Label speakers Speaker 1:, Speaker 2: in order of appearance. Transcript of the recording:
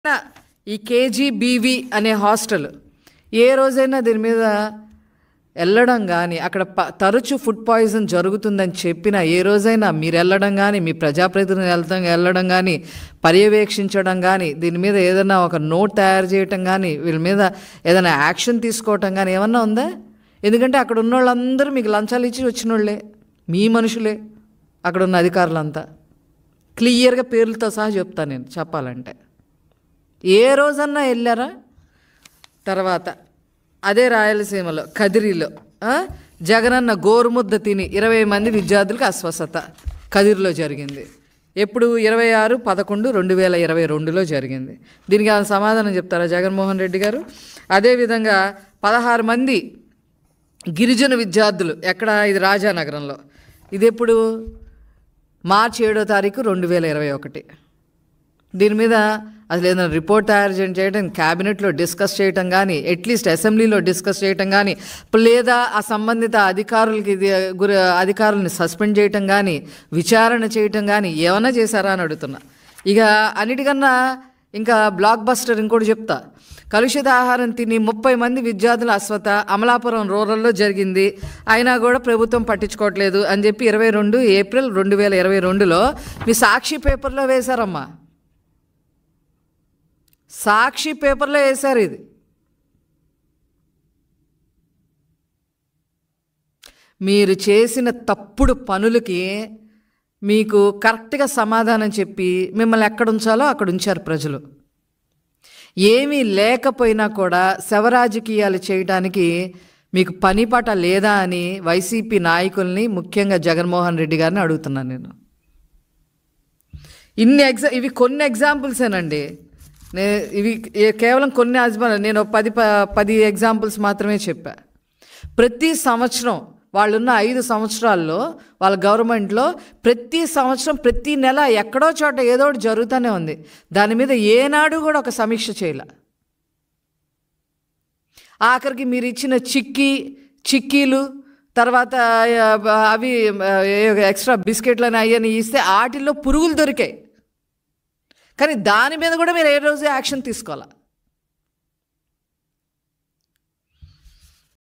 Speaker 1: ఈ కేజీబీవీ అనే హాస్టల్ ఏ రోజైనా దీని మీద వెళ్ళడం కానీ అక్కడ తరచూ ఫుడ్ పాయిజన్ జరుగుతుందని చెప్పినా ఏ రోజైనా మీరు వెళ్ళడం కానీ మీ ప్రజాప్రతినిధులు వెళ్ళడం కానీ పర్యవేక్షించడం కానీ దీని మీద ఏదైనా ఒక నోట్ తయారు చేయటం కానీ వీళ్ళ మీద ఏదైనా యాక్షన్ తీసుకోవటం కానీ ఏమన్నా ఉందా? ఎందుకంటే అక్కడ ఉన్న వాళ్ళందరూ మీకు లంచాలు ఇచ్చి వచ్చిన వాళ్ళే, మీ మనుషులే, అక్కడ ఉన్న అధికారులంతా. క్లియర్గా పేర్లతో సహా చెప్తాను నేను చెప్పాలంటే. ఏ రోజన్నా వెళ్ళారా? తర్వాత అదే రాయలసీమలో కదిరిలో జగనన్న గోరుముద్ద తిని 20 మంది విద్యార్థులకు అస్వస్థత కదిరిలో జరిగింది. ఎప్పుడు 26/11/2022లో జరిగింది. దీనికి ఆయన సమాధానం చెప్తారా జగన్మోహన్ రెడ్డి గారు? అదేవిధంగా 16 మంది గిరిజన విద్యార్థులు ఎక్కడ? ఇది రాజానగరంలో. ఇది ఎప్పుడు? మార్చి 7వ తారీఖు 2021. దీని మీద అసలు ఏదైనా రిపోర్ట్ తయారు చేయడం, క్యాబినెట్లో డిస్కస్ చేయటం కానీ, అట్లీస్ట్ అసెంబ్లీలో డిస్కస్ చేయటం కానీ, లేదా ఆ సంబంధిత అధికారులని సస్పెండ్ చేయటం కానీ, విచారణ చేయటం కానీ ఏమన్నా చేశారా అని అడుగుతున్నా. ఇక అన్నిటికన్నా ఇంకా బ్లాక్ బస్టర్ ఇంకోటి చెప్తా. కలుషిత ఆహారం తిని 30 మంది విద్యార్థుల అస్వస్థ అమలాపురం రూరల్లో జరిగింది. అయినా కూడా ప్రభుత్వం పట్టించుకోవట్లేదు అని చెప్పి 22 ఏప్రిల్ 2022లో మీ సాక్షి పేపర్లో వేశారమ్మా. సాక్షి పేపర్లో వేశారు. ఇది మీరు చేసిన తప్పుడు పనులకి మీకు కరెక్ట్గా సమాధానం చెప్పి మిమ్మల్ని ఎక్కడ ఉంచాలో అక్కడ ఉంచారు ప్రజలు. ఏమీ లేకపోయినా కూడా శవరాజకీయాలు చేయడానికి మీకు పనిపాట లేదా అని వైసీపీ నాయకుల్ని, ముఖ్యంగా జగన్మోహన్ రెడ్డి గారిని అడుగుతున్నాను నేను. ఇవి కొన్ని ఎగ్జాంపుల్సేనండి. ఇవి కేవలం కొన్ని నేను 10 ఎగ్జాంపుల్స్ మాత్రమే చెప్పా. ప్రతి సంవత్సరం వాళ్ళున్న 5 సంవత్సరాల్లో వాళ్ళ గవర్నమెంట్లో ప్రతి సంవత్సరం ప్రతి నెల ఎక్కడో చోట ఏదో ఒకటి జరుగుతూనే ఉంది. దాని మీద ఏనాడు కూడా ఒక సమీక్ష చేయలే. ఆఖరికి మీరు ఇచ్చిన చిక్కీలు తర్వాత అవి ఎక్స్ట్రా బిస్కెట్లని అయ్యని ఇస్తే వాటిల్లో పురుగులు దొరికాయి. కానీ దాని మీద కూడా మీరు ఏ రోజు యాక్షన్ తీసుకోవాలి.